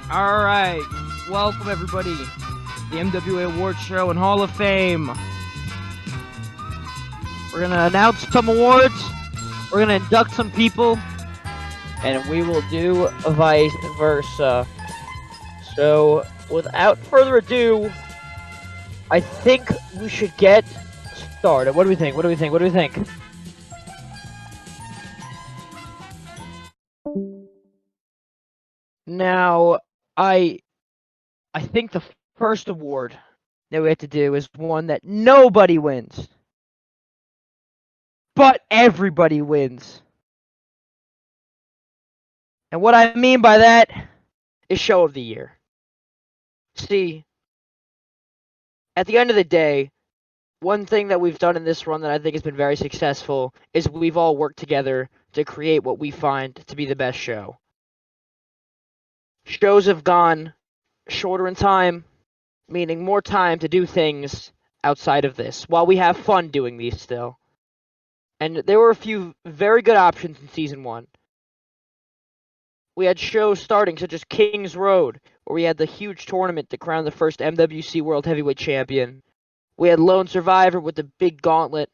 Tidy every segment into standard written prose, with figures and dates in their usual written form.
Alright, welcome everybody to the MWA Awards Show and Hall of Fame. We're gonna announce some awards, we're gonna induct some people, and we will do vice versa. So, without further ado, I think we should get started. What do we think? What do we think? What do we think? Now, I think the first award that we have to do is one that nobody wins, but everybody wins. And what I mean by that is Show of the Year. See, at the end of the day, one thing that we've done in this run that I think has been very successful is we've all worked together to create what we find to be the best show. Shows have gone shorter in time, meaning more time to do things outside of this, while we have fun doing these still. And there were a few very good options in Season 1. We had shows starting such as King's Road, where we had the huge tournament to crown the first MWC World Heavyweight Champion. We had Lone Survivor with the big gauntlet.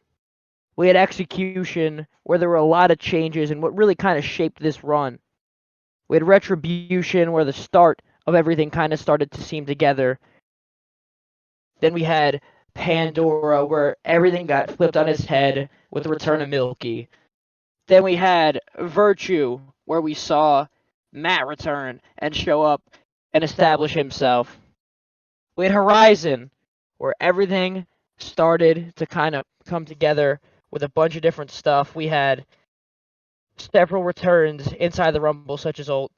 We had Execution, where there were a lot of changes and what really kind of shaped this run. We had Retribution, where the start of everything kind of started to seem together. Then we had Pandora, where everything got flipped on its head with the return of Milky. Then we had Virtue, where we saw Matt return and show up and establish himself. We had Horizon, where everything started to kind of come together with a bunch of different stuff. We had several returns inside the Rumble, such as Ult.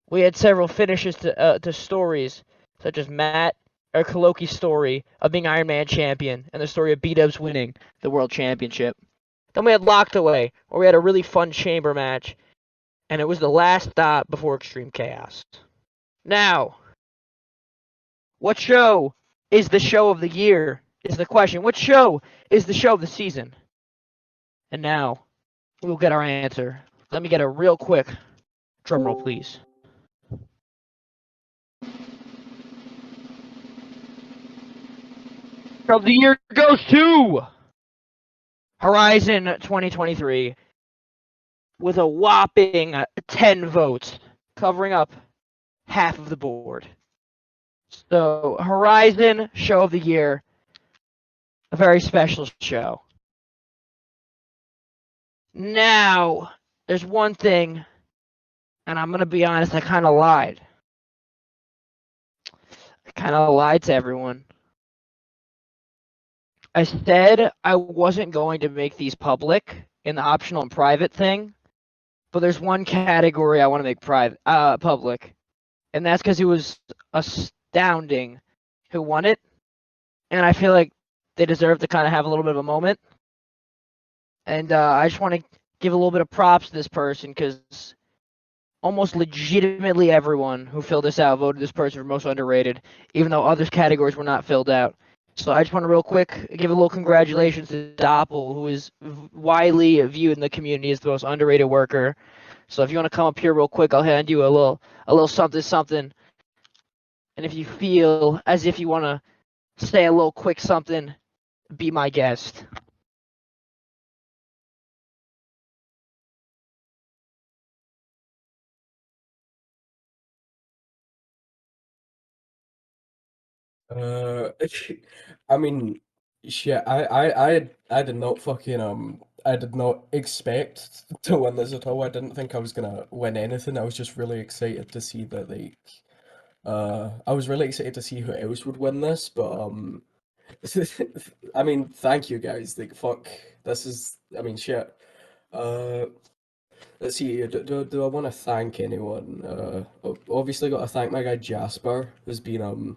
We had several finishes to stories, such as Matt or Kholoki's story of being Iron Man champion and the story of B-Dubs winning the World Championship. Then we had Locked Away, where we had a really fun chamber match, and it was the last stop before Extreme Chaos. Now, what show is the show of the year is the question. What show is the show of the season? And now, we will get our answer. Let me get a real quick drum roll, please. Show of the year goes to Horizon 2023 with a whopping 10 votes, covering up half of the board. So, Horizon Show of the Year, a very special show. Now, there's one thing, and I'm going to be honest, I kind of lied. I kind of lied to everyone. I said I wasn't going to make these public in the optional and private thing, but there's one category I want to make public, and that's because it was astounding who won it, and I feel like they deserve to kind of have a little bit of a moment. And I just want to give a little bit of props to this person because almost legitimately everyone who filled this out voted this person for most underrated, even though other categories were not filled out. So I just want to real quick give a little congratulations to Doppel, who is widely viewed in the community as the most underrated worker. So if you want to come up here real quick, I'll hand you a little something. And if you feel as if you want to say a little quick something, be my guest. Uh, I mean, shit. I did not fucking I did not expect to win this at all. I didn't think I was gonna win anything. I was just really excited to see that I was really excited to see who else would win this. But I mean, thank you guys. Like, fuck, this is. I mean, shit. Uh, let's see. Do I want to thank anyone? Obviously got to thank my guy Jasper, who's been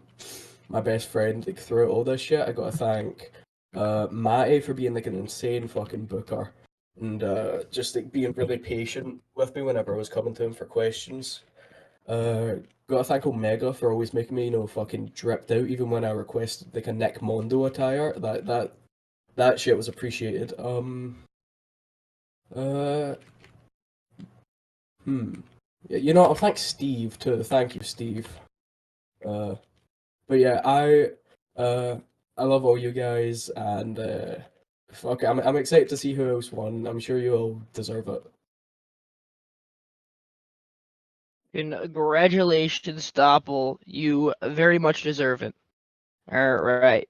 my best friend like throughout all this shit. I gotta thank Matty for being like an insane fucking booker and just like being really patient with me whenever I was coming to him for questions. Uh, gotta thank Omega for always making me, fucking dripped out even when I requested like a Nick Mondo attire. That shit was appreciated. Uh, hmm. Yeah, you know, I'll thank Steve too. Thank you, Steve. Uh, but yeah, uh, I love all you guys, and fuck, I'm excited to see who else won. I'm sure you all deserve it. Congratulations, Doppel. You very much deserve it. All right.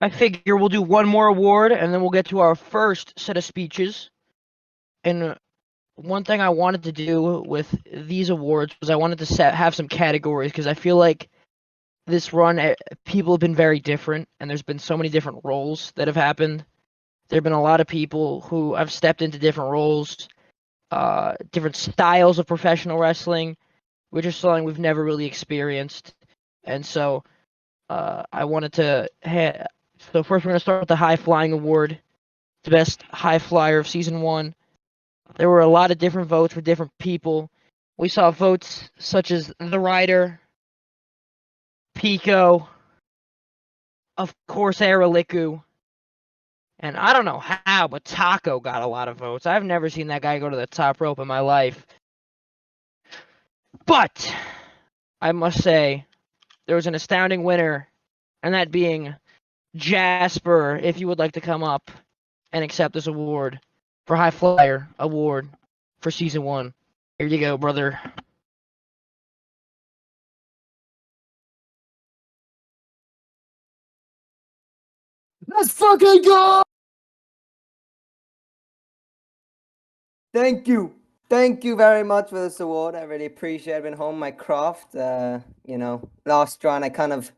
I figure we'll do one more award, and then we'll get to our first set of speeches. And one thing I wanted to do with these awards was I wanted to have some categories because I feel like this run, people have been very different, and there's been so many different roles that have happened. There have been a lot of people who have stepped into different roles, different styles of professional wrestling, which is something we've never really experienced. And so I wanted to. So first, we're gonna start with the High Flying Award, the best high flyer of season 1. There were a lot of different votes for different people. We saw votes such as The Rider, Pico, of course, Araliku, and I don't know how, but Taco got a lot of votes. I've never seen that guy go to the top rope in my life. But I must say, there was an astounding winner, and that being Jasper. If you would like to come up and accept this award for High Flyer Award for season 1, here you go, brother. Let's fucking go! Thank you. Thank you very much for this award. I really appreciate it. I've been home my craft. Last run I kind of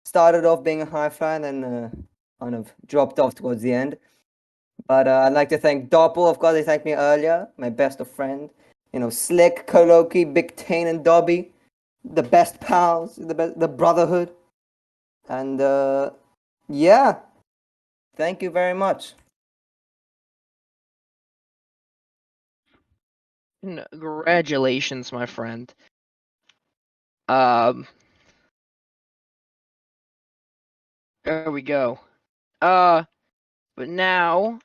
started off being a high flyer and then kind of dropped off towards the end. But I'd like to thank Doppel, of course, he thanked me earlier, my best of friend. Slick, Kholoki, Big Tane, and Dobby. The best pals, the brotherhood. And yeah. Thank you very much. Congratulations, my friend. There we go. But now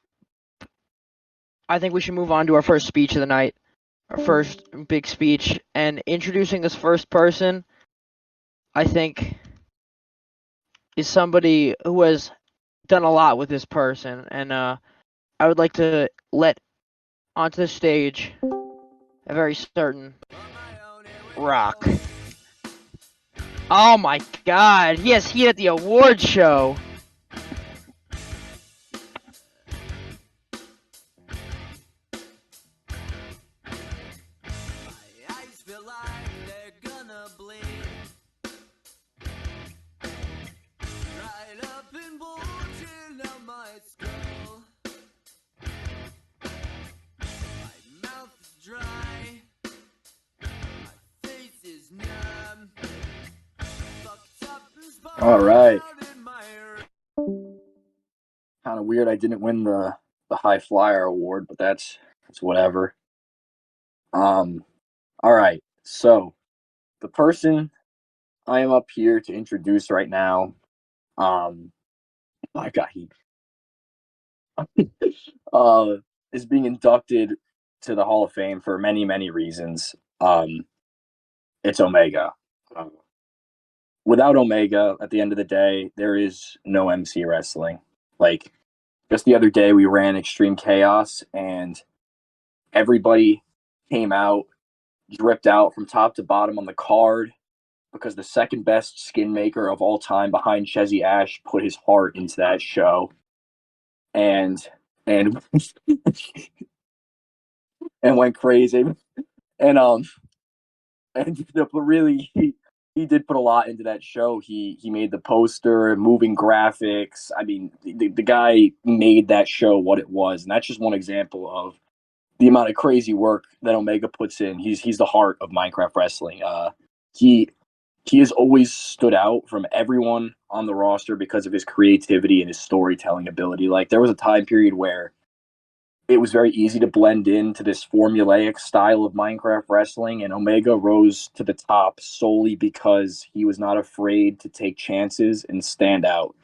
I think we should move on to our first speech of the night. Our first big speech. And introducing this first person, I think, is somebody who has done a lot with this person. And I would like to let onto the stage a very certain Rock. Oh my god, he has heat at the award show. All right. Kind of weird I didn't win the High Flyer award, but that's whatever. All right. So, the person I am up here to introduce right now, my God, he is being inducted to the Hall of Fame for many, many reasons. It's Omega. Without Omega, at the end of the day, there is no MC wrestling. Like, just the other day, we ran Extreme Chaos, and everybody came out, dripped out from top to bottom on the card because the second best skin maker of all time behind Chezzy Ash put his heart into that show. And and went crazy. And really he did put a lot into that show. He made the poster, moving graphics. I mean, the guy made that show what it was, and that's just one example of the amount of crazy work that Omega puts in. He's the heart of Minecraft wrestling. He has always stood out from everyone on the roster because of his creativity and his storytelling ability. Like, there was a time period where it was very easy to blend into this formulaic style of Minecraft wrestling, and Omega rose to the top solely because he was not afraid to take chances and stand out.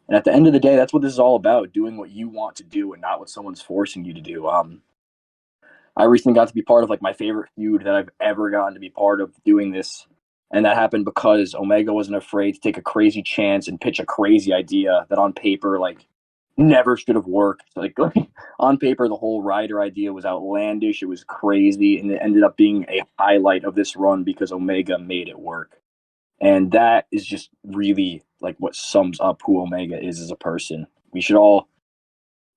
And at the end of the day, that's what this is all about, doing what you want to do and not what someone's forcing you to do. I recently got to be part of like my favorite feud that I've ever gotten to be part of doing this. And that happened because Omega wasn't afraid to take a crazy chance and pitch a crazy idea that on paper, like, never should have worked. Like on paper, the whole Ryder idea was outlandish. It was crazy. And it ended up being a highlight of this run because Omega made it work. And that is just really like what sums up who Omega is as a person. We should all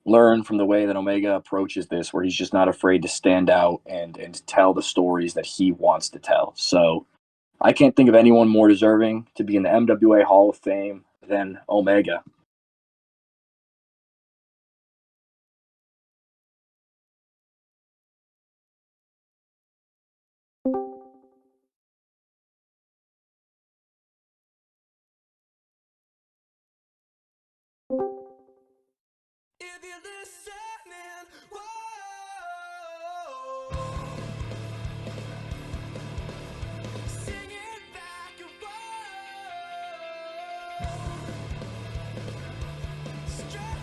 learn from the way that Omega approaches this, where he's just not afraid to stand out and tell the stories that he wants to tell. So I can't think of anyone more deserving to be in the MWA Hall of Fame than Omega. If you're listening, whoa. Sing it back and whoa. Straight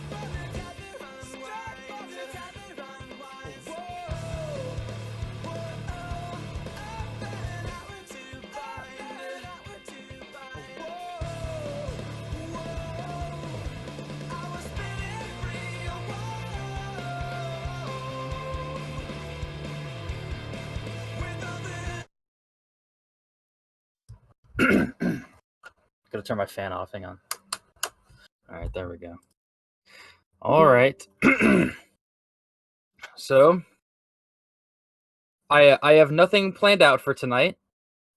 from the top and unwind. Whoa. Whoa. Up and out and to bind. Whoa. Whoa. I was spinning free. Gotta turn my fan off. Hang on. All right, there we go. All right. So, I have nothing planned out for tonight.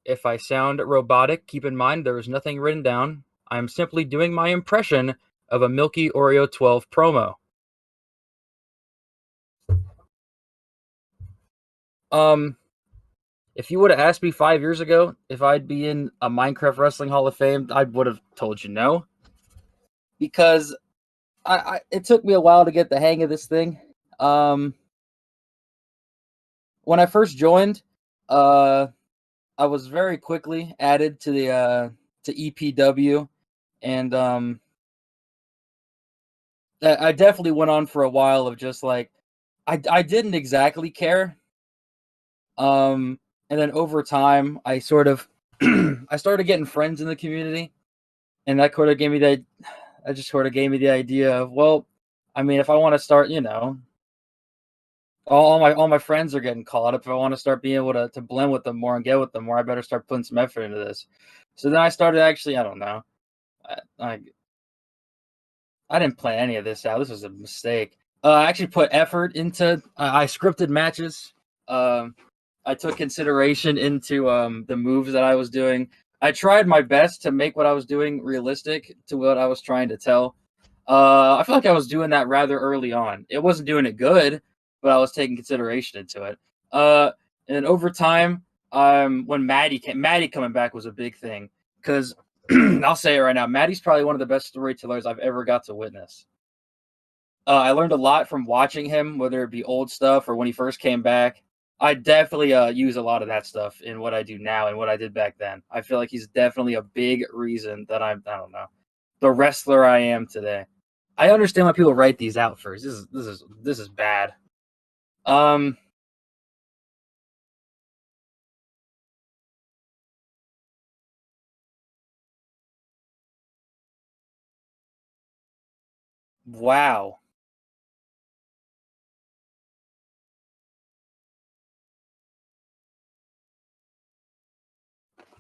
If I sound robotic, keep in mind there is nothing written down. I'm simply doing my impression of a Milky Oreo 12 promo. If you would have asked me 5 years ago if I'd be in a Minecraft Wrestling Hall of Fame, I would have told you no. Because it took me a while to get the hang of this thing. When I first joined, I was very quickly added to the to EPW, and I definitely went on for a while of just like I didn't exactly care. And then over time, I sort of I started getting friends in the community, and that sort of gave me the idea of, well, I mean, if I want to start, all my friends are getting caught up. If I want to start being able to blend with them more and get with them more, I better start putting some effort into this. So then I started actually, I don't know, I didn't plan any of this out. This was a mistake. I actually put effort into. I scripted matches. I took consideration into the moves that I was doing. I tried my best to make what I was doing realistic to what I was trying to tell. I feel like I was doing that rather early on. It wasn't doing it good, but I was taking consideration into it. And then over time, when Matty coming back was a big thing, because I'll say it right now, Matty's probably one of the best storytellers I've ever got to witness. I learned a lot from watching him, whether it be old stuff or when he first came back. I definitely use a lot of that stuff in what I do now and what I did back then. I feel like he's definitely a big reason that I don't know, the wrestler I am today. I understand why people write these out first. This is bad. Wow.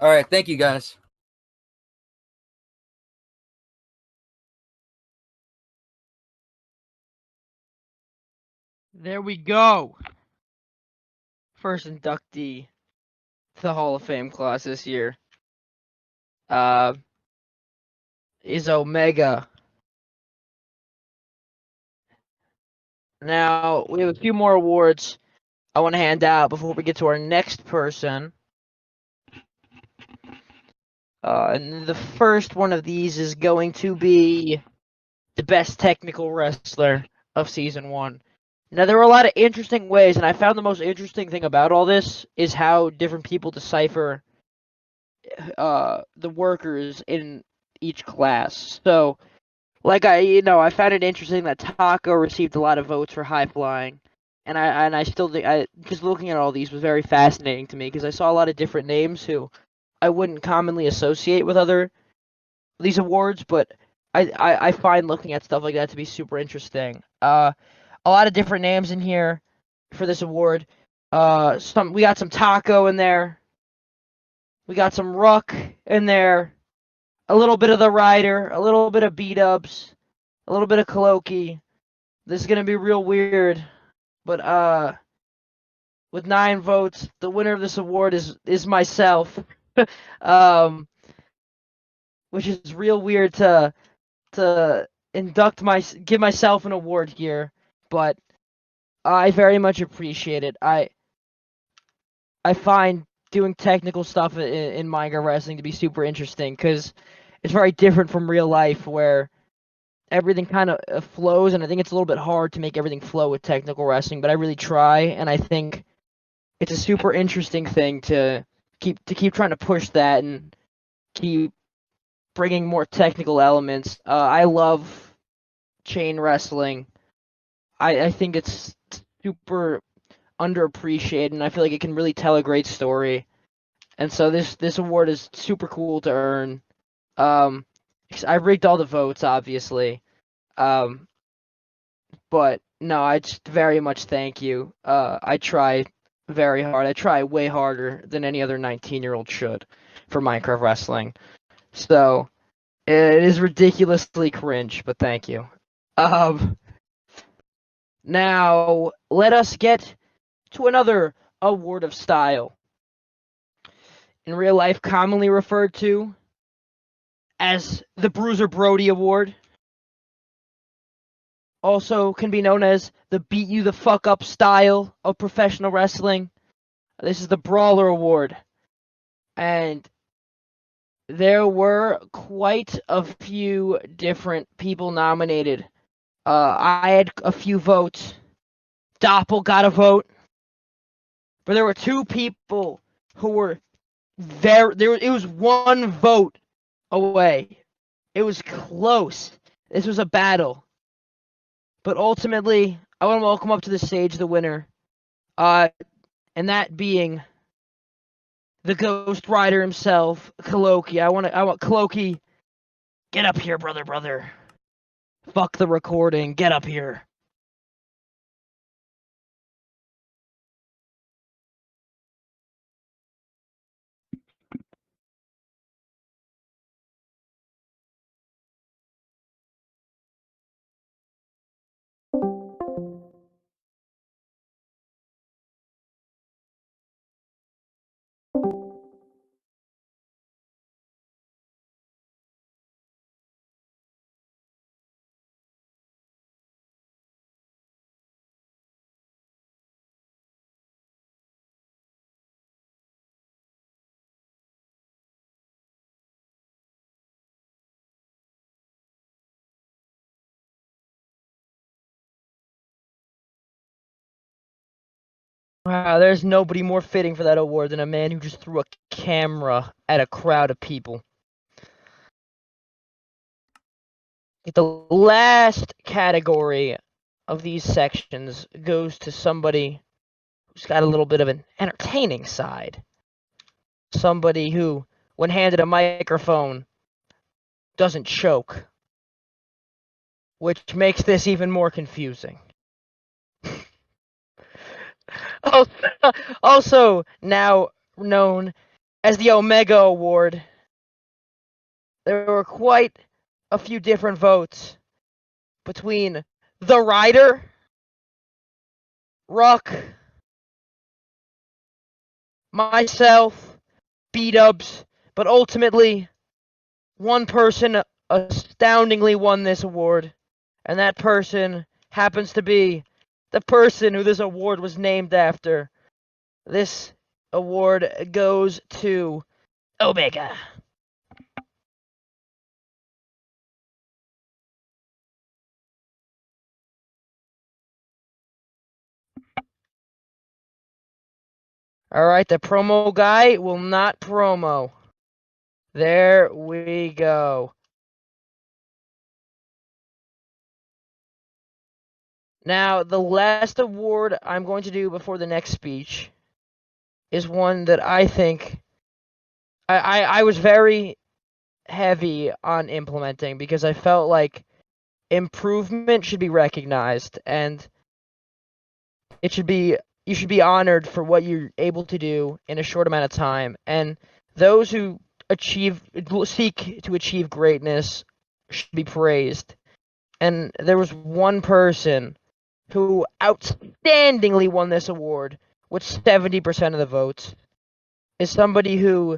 All right, thank you guys. There we go. First inductee to the Hall of Fame class this year is Omega. Now, we have a few more awards I want to hand out before we get to our next person. And the first one of these is going to be the best technical wrestler of Season 1. Now there were a lot of interesting ways, and I found the most interesting thing about all this is how different people decipher the workers in each class. So, like I found it interesting that Taco received a lot of votes for high flying, and I still think I just looking at all these was very fascinating to me because I saw a lot of different names who I wouldn't commonly associate with other these awards, but I find looking at stuff like that to be super interesting. A lot of different names in here for this award. We got some Taco in there. We got some Ruck in there. A little bit of the Rider. A little bit of B-Dubs. A little bit of Kholoki. This is gonna be real weird, but with 9 votes, the winner of this award is myself. um, which is real weird to give myself an award here, but I very much appreciate it. I find doing technical stuff in Minecraft wrestling to be super interesting because it's very different from real life where everything kind of flows, and I think it's a little bit hard to make everything flow with technical wrestling, but I really try, and I think it's a super interesting thing to keep trying to push that and keep bringing more technical elements. I love chain wrestling. I think it's super underappreciated, and I feel like it can really tell a great story. And so this award is super cool to earn. 'Cause I rigged all the votes, obviously. Um, but no, I just very much thank you. I try very hard. I try way harder than any other 19-year-old should for Minecraft wrestling. So it is ridiculously cringe, but thank you. Um, Now let us get to another award of style. In real life, commonly referred to as the Bruiser Brody Award. Also can be known as the beat you the fuck up style of professional wrestling. This is the Brawler Award. And there were quite a few different people nominated. I had a few votes. Doppel got a vote. But there were 2 people who were it was 1 vote away. It was close. This was a battle. But ultimately, I want to welcome up to the stage the winner. And that being the Ghost Rider himself, Kholoki. I want Kholoki, get up here, brother. Fuck the recording. Get up here. Wow, there's nobody more fitting for that award than a man who just threw a camera at a crowd of people. The last category of these sections goes to somebody who's got a little bit of an entertaining side. Somebody who, when handed a microphone, doesn't choke. Which makes this even more confusing. Also, now known as the Omega Award, there were quite a few different votes between the Rider, Ruck, myself, B-Dubs, but ultimately, one person astoundingly won this award, and that person happens to be the person who this award was named after. This award goes to Omega. All right, the promo guy will not promo. There we go. Now, the last award I'm going to do before the next speech is one that I think I was very heavy on implementing because I felt like improvement should be recognized and it should be you should be honored for what you're able to do in a short amount of time. And those who seek to achieve greatness should be praised. And there was one person who outstandingly won this award with 70% of the votes, is somebody who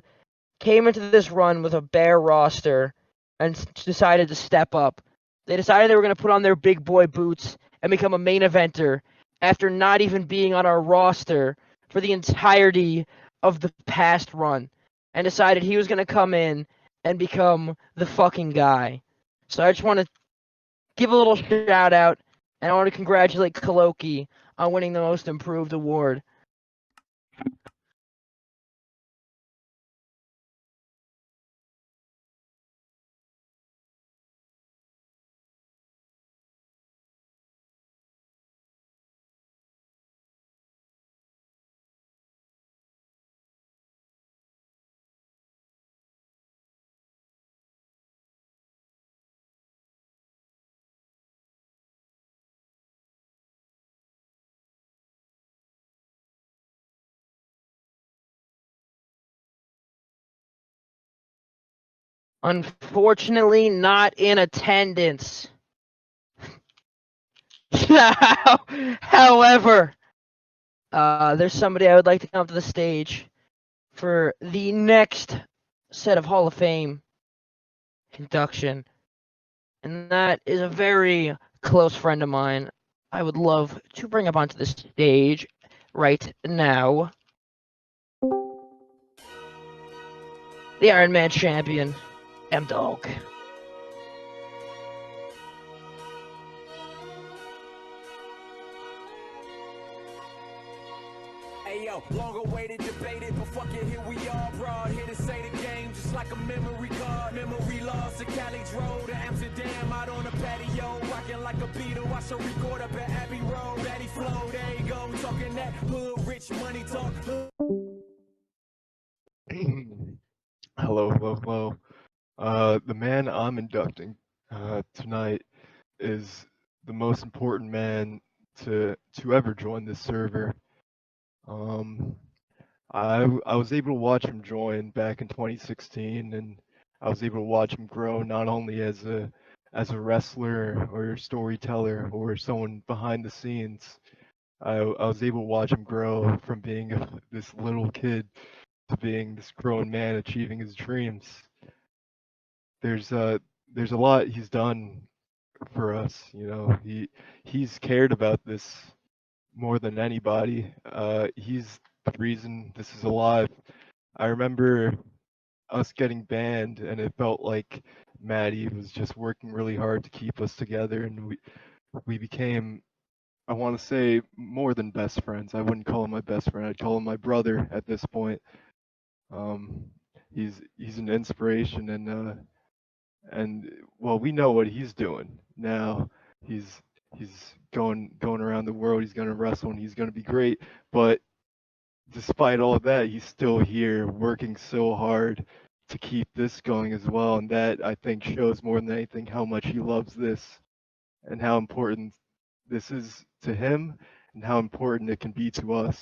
came into this run with a bare roster and decided to step up. They decided they were going to put on their big boy boots and become a main eventer after not even being on our roster for the entirety of the past run, and decided he was going to come in and become the fucking guy. So I just want to give a little shout out, and I want to congratulate Kholoki on winning the Most Improved award. Unfortunately, not in attendance. However, there's somebody I would like to come to the stage for the next set of Hall of Fame induction, and that is a very close friend of mine. I would love to bring up onto the stage right now. The Iron Man champion, M-Dog. Hey yo, long awaited, debated, but fuck it, here we are, broad. Here to say the game, just like a memory card. Memory lost to Cali drove to Amsterdam, out on the patio, rocking like a Beatle. I should record up at Abbey Road, Daddy Flow, there you go, talking that hood, rich money talk. Hello, hello, hello. The man I'm inducting tonight is the most important man to ever join this server. I was able to watch him join back in 2016, and I was able to watch him grow not only as a wrestler or a storyteller or someone behind the scenes. I was able to watch him grow from being this little kid to being this grown man achieving his dreams. There's a lot he's done for us, you know. He's cared about this more than anybody. He's the reason this is alive. I remember us getting banned, and it felt like Matty was just working really hard to keep us together, and we became, I want to say, more than best friends. I wouldn't call him my best friend. I'd call him my brother at this point. He's an inspiration, and well, we know what he's doing now. He's going around the world. He's gonna wrestle, and he's gonna be great. But despite all of that, he's still here working so hard to keep this going as well. And that, I think, shows more than anything how much he loves this and how important this is to him and how important it can be to us.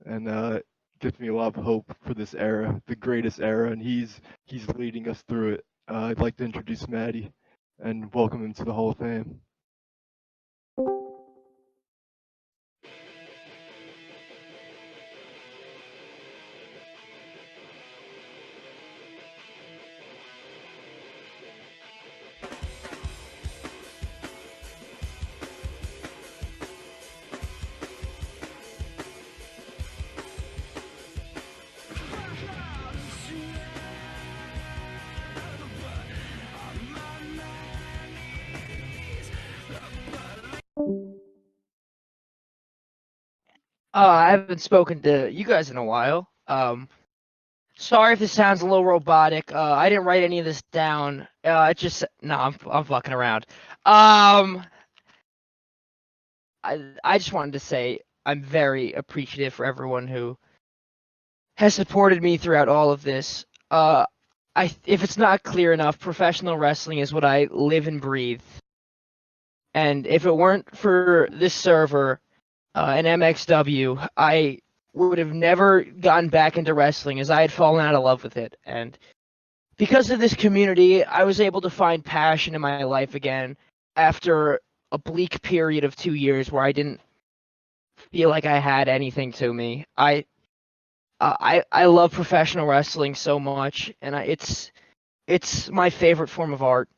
And gives me a lot of hope for this era, the greatest era, and he's leading us through it. I'd like to introduce Matty and welcome him to the Hall of Fame. I haven't spoken to you guys in a while. Sorry if this sounds a little robotic. I didn't write any of this down. It just no, I'm fucking around. I just wanted to say I'm very appreciative for everyone who has supported me throughout all of this. If it's not clear enough, professional wrestling is what I live and breathe. And if it weren't for this server, and MXW, I would have never gotten back into wrestling as I had fallen out of love with it. And because of this community, I was able to find passion in my life again after a bleak period of 2 years where I didn't feel like I had anything to me. I love professional wrestling so much, and it's my favorite form of art.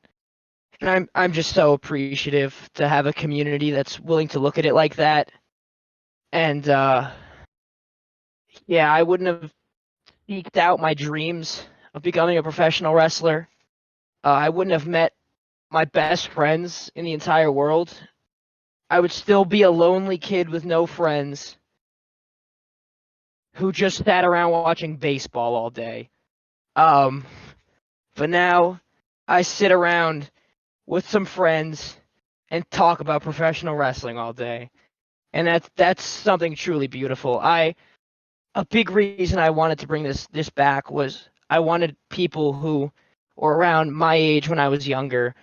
And I'm just so appreciative to have a community that's willing to look at it like that. And yeah, I wouldn't have eked out my dreams of becoming a professional wrestler. I wouldn't have met my best friends in the entire world. I would still be a lonely kid with no friends who just sat around watching baseball all day. But now I sit around with some friends and talk about professional wrestling all day. And that's something truly beautiful. A big reason I wanted to bring this back was I wanted people who were around my age when I was younger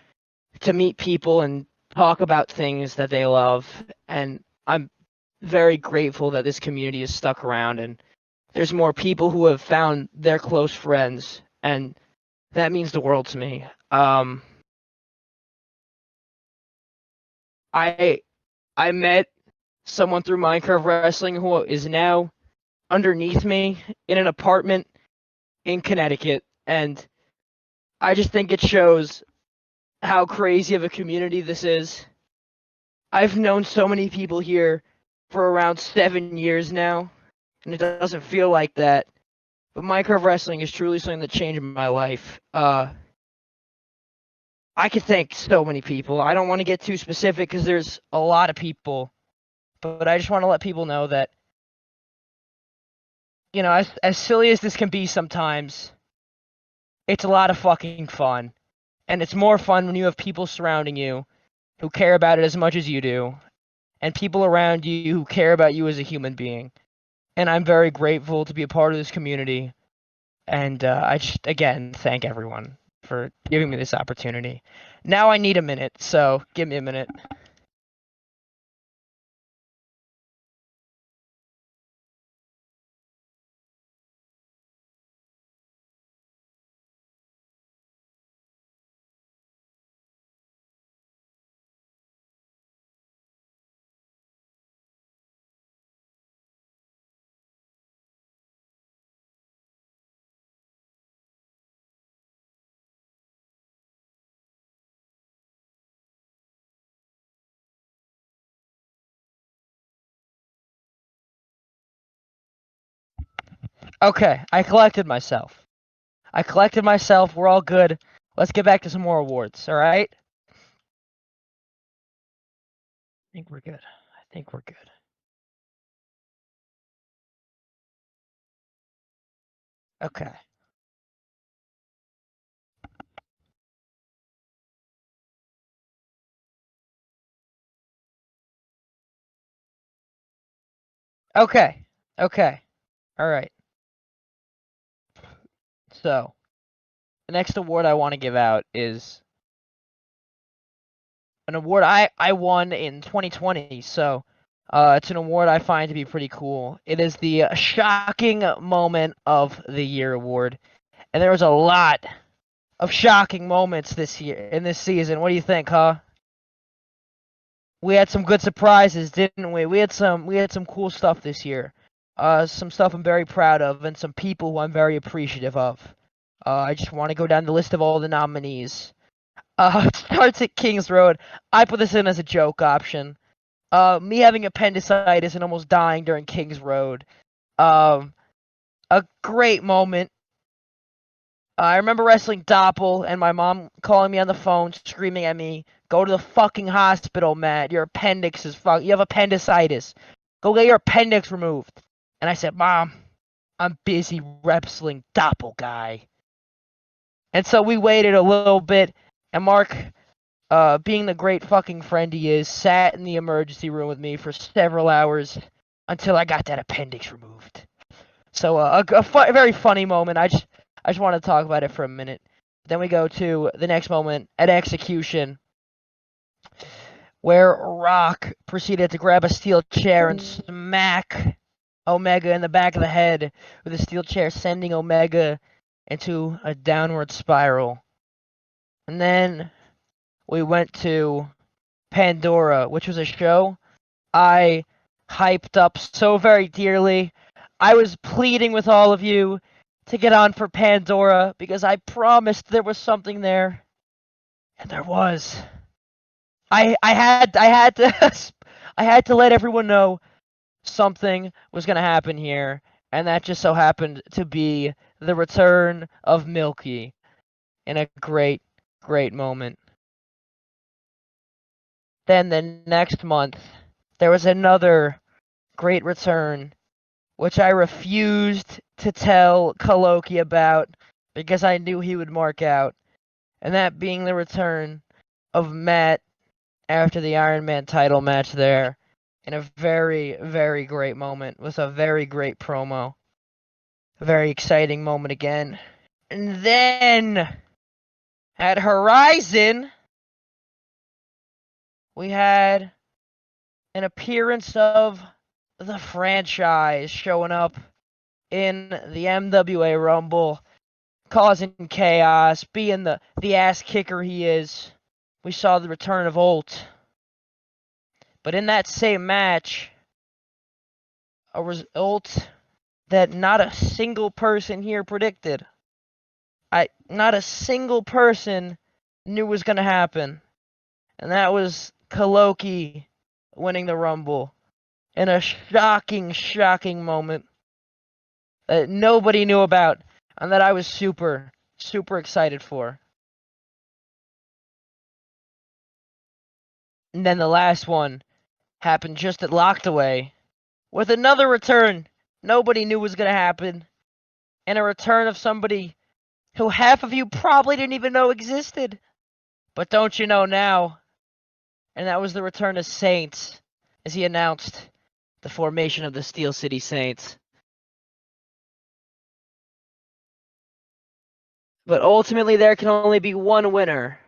to meet people and talk about things that they love. And I'm very grateful that this community is stuck around and there's more people who have found their close friends, and that means the world to me. I met someone through Minecraft Wrestling who is now underneath me in an apartment in Connecticut, and I just think it shows how crazy of a community this is. I've known so many people here for around 7 years now, and it doesn't feel like that. But Minecraft Wrestling is truly something that changed my life. I could thank so many people. I don't want to get too specific because there's a lot of people, but I just want to let people know that, you know, as silly as this can be sometimes, it's a lot of fucking fun. And it's more fun when you have people surrounding you who care about it as much as you do, and people around you who care about you as a human being. And I'm very grateful to be a part of this community. And I just, again, thank everyone for giving me this opportunity. Now I need a minute, so give me a minute. Okay, I collected myself. We're all good. Let's get back to some more awards, all right? I think we're good. Okay. Okay. All right. So, the next award I want to give out is an award I won in 2020. So, it's an award I find to be pretty cool. It is the Shocking Moment of the Year award. And there was a lot of shocking moments this year in this season. What do you think, huh? We had some good surprises, didn't we? We had some cool stuff this year. Some stuff I'm very proud of, and some people who I'm very appreciative of. I just want to go down the list of all the nominees. It starts at Kings Road. I put this in as a joke option. Me having appendicitis and almost dying during Kings Road. A great moment. I remember wrestling Doppel and my mom calling me on the phone, screaming at me, "Go to the fucking hospital, Matt. Your appendix is you have appendicitis. Go get your appendix removed. And I said, Mom, I'm busy wrestling Doppelguy. And so we waited a little bit, and Mark, being the great fucking friend he is, sat in the emergency room with me for several hours until I got that appendix removed. So a very funny moment. I just want to talk about it for a minute. Then we go to the next moment at Execution, where Rock proceeded to grab a steel chair and smack Omega in the back of the head with a steel chair, sending Omega into a downward spiral. And then we went to Pandora, which was a show I hyped up so very dearly. I was pleading with all of you to get on for Pandora because I promised there was something there, and there was. I had to I had to let everyone know something was gonna happen here, and that just so happened to be the return of Milky in a great moment. Then the next month, there was another great return, which I refused to tell Kholoki about because I knew he would mark out, and that being the return of Matt after the Iron Man title match there in a very, very great moment with a very great promo. A very exciting moment again. And then at Horizon, we had an appearance of the franchise showing up in the MWA Rumble, causing chaos, being the ass kicker he is. We saw the return of Ult. But in that same match, a result that not a single person here predicted. Not a single person knew was going to happen. And that was Kholoki winning the Rumble in a shocking moment that nobody knew about and that I was super excited for. And then the last one happened just at Locked Away with another return nobody knew was going to happen, and a return of somebody who half of you probably didn't even know existed. But don't you know now? And that was the return of Saints, as he announced the formation of the Steel City Saints. But ultimately, there can only be one winner.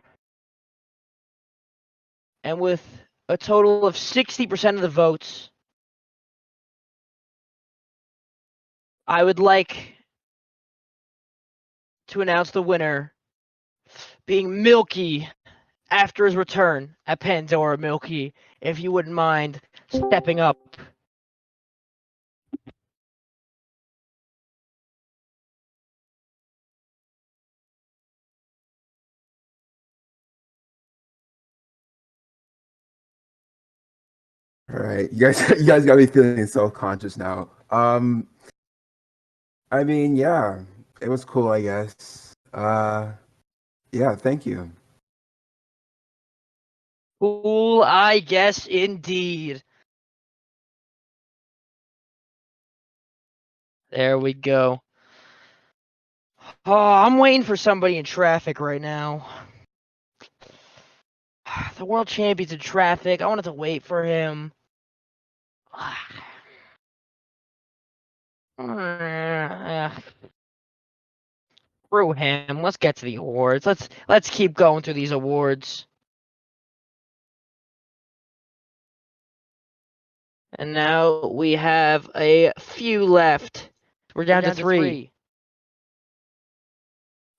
And with a total of 60% of the votes, I would like to announce the winner being Milky after his return at Pandora. Milky, if you wouldn't mind stepping up. All right, you guys got me feeling self-conscious now. I mean, yeah, it was cool, I guess. Yeah, thank you. Cool, I guess indeed. There we go. Oh, I'm waiting for somebody in traffic right now. The world champion's in traffic. I wanted to wait for him. Screw him. Let's get to the awards. Let's keep going through these awards. And now we have a few left. We're down to three.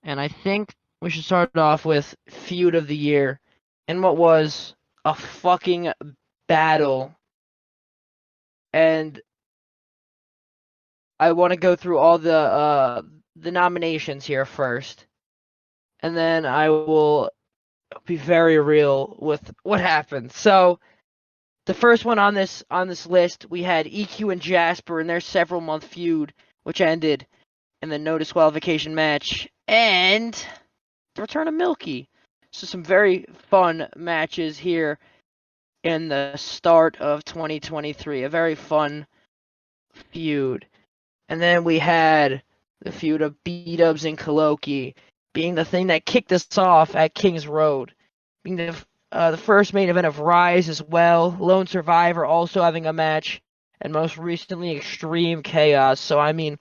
And I think we should start off with Feud of the Year. And what was a fucking battle. And I want to go through all the nominations here first. And then I will be very real with what happened. So the first one on this list, we had EQ and Jasper in their several-month feud, which ended in the no disqualification match, and the return of Milky. So some very fun matches here. in the start of 2023. A very fun feud. And then we had the feud of B-Dubs and Kholoki being the thing that kicked us off at King's Road. Being the first main event of Rise as well. Lone Survivor also having a match. And most recently, Extreme Chaos. So, I mean,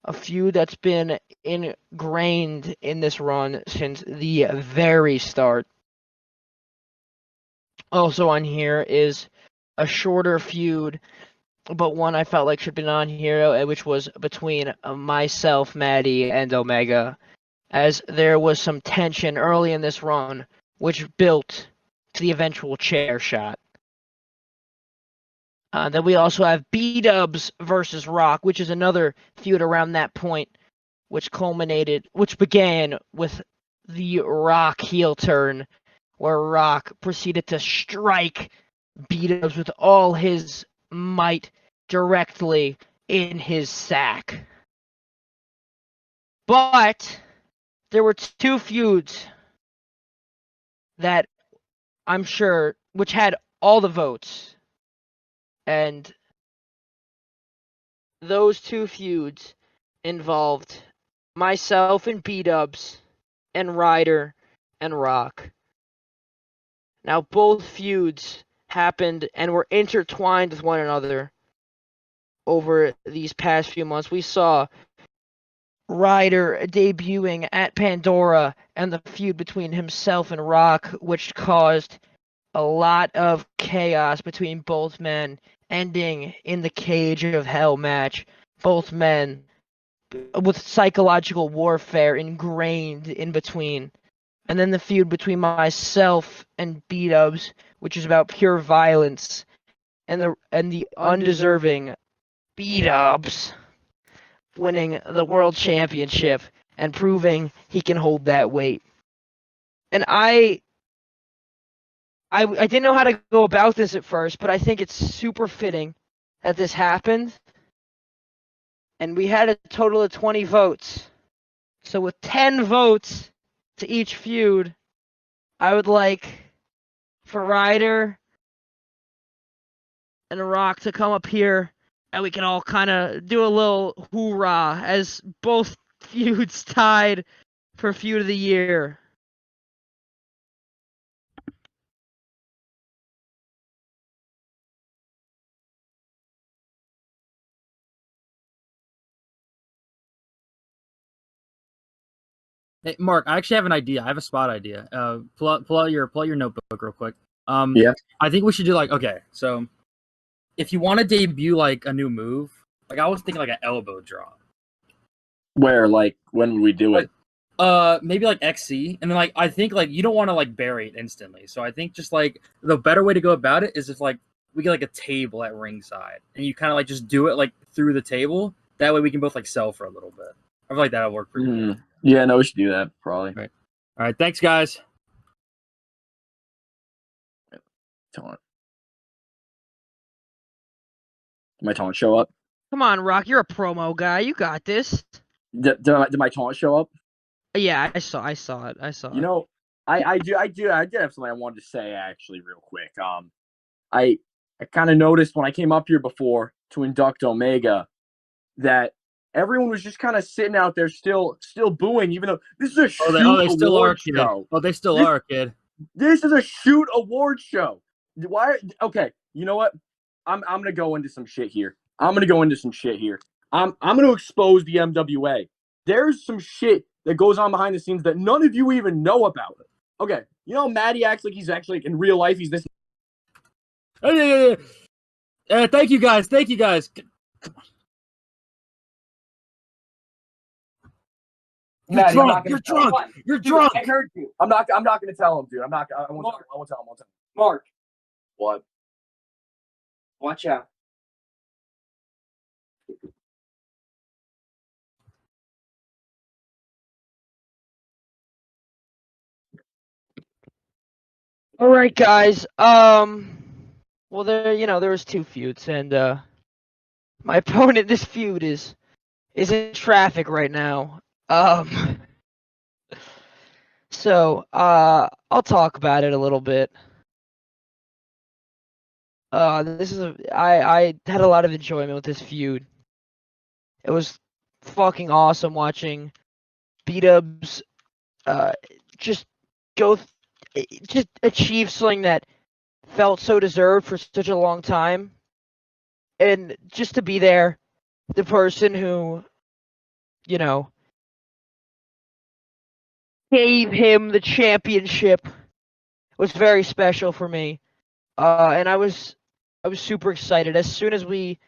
a feud that's been ingrained in this run since the very start. Also on here is a shorter feud, but one I felt like should have been on here, which was between myself, Matty, and Omega, as there was some tension early in this run, which built to the eventual chair shot. Then we also have B-Dubs versus Rock, which is another feud around that point, which began with the Rock heel turn, where Rock proceeded to strike B-Dubs with all his might directly in his sack. But there were two feuds that I'm sure, which had all the votes. And those two feuds involved myself and B-Dubs and Ryder and Rock. Now, both feuds happened and were intertwined with one another over these past few months. We saw Ryder debuting at Pandora and the feud between himself and Rock, which caused a lot of chaos between both men, ending in the Cage of Hell match. Both men with psychological warfare ingrained in between. And then the feud between myself and B-Dubs, which is about pure violence, and the undeserving B-Dubs winning the world championship and proving he can hold that weight. And I didn't know how to go about this at first, but I think it's super fitting that this happened. And we had a total of 20 votes. So with 10 votes to each feud, I would like for Ryder and Rock to come up here and we can all kind of do a little hoorah as both feuds tied for Feud of the Year. Hey, Mark, I actually have an idea. I have a spot idea. Pull out your notebook real quick. Yeah. I think we should do like so if you want to debut like a new move, like I was thinking like an elbow drop. Where, like, when would we do it? Maybe like XC, and then like I think like you don't want to like bury it instantly. So I think just like the better way to go about it is if like we get like a table at ringside, and you kind of like just do it like through the table. That way we can both like sell for a little bit. I feel like that'll work pretty good. Yeah, no, we should do that probably. Right. All right, thanks guys. Taunt. Did my taunt show up? Come on, Rock, you're a promo guy. You got this. Did my taunt show up? Yeah, I saw it. You know, I do have something I wanted to say actually real quick. I kind of noticed when I came up here before to induct Omega that everyone was just kind of sitting out there still booing, even though this is a shoot award show. Oh, they still are, kid. This is a shoot award show. Why? Okay, you know what? I'm gonna go into some shit here. I'm gonna expose the MWA. There's some shit that goes on behind the scenes that none of you even know about. Okay, you know Matty acts like he's actually in real life. He's this. Oh, yeah. Thank you guys. Matty, You're drunk. You're drunk. I heard you. I'm not gonna tell him, dude. I won't tell him. Mark, What? watch out. All right, guys. Well, there was two feuds, and my opponent in this feud is in traffic right now. So I'll talk about it a little bit. I had a lot of enjoyment with this feud. It was fucking awesome watching B-Dubs just just achieve something that felt so deserved for such a long time, and just to be there, the person who, you know, gave him the championship was very special for me. And I was super excited as soon as we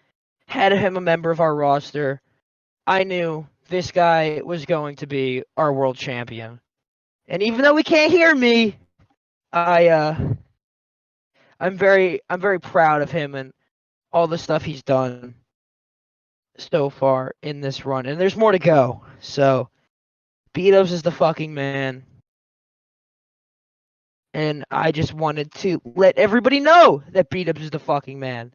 had him a member of our roster. I knew this guy was going to be our world champion. And even though he can't hear me, I'm very proud of him and all the stuff he's done so far in this run. And there's more to go. So B-Dubs is the fucking man. And I just wanted to let everybody know that B-Dubs is the fucking man.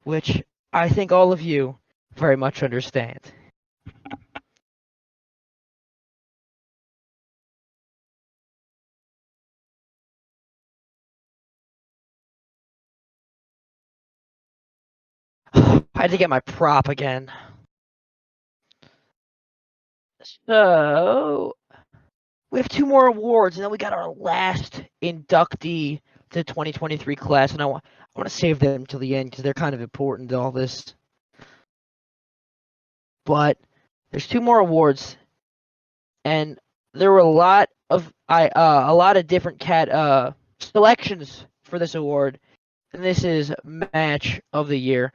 Which I think all of you very much understand. I had to get my prop again. So we have 2 more awards, and then we got our last inductee to the 2023 class, and I want to save them till the end because they're kind of important to all this. But there's 2 more awards, and there were a lot of different selections for this award, and this is Match of the Year,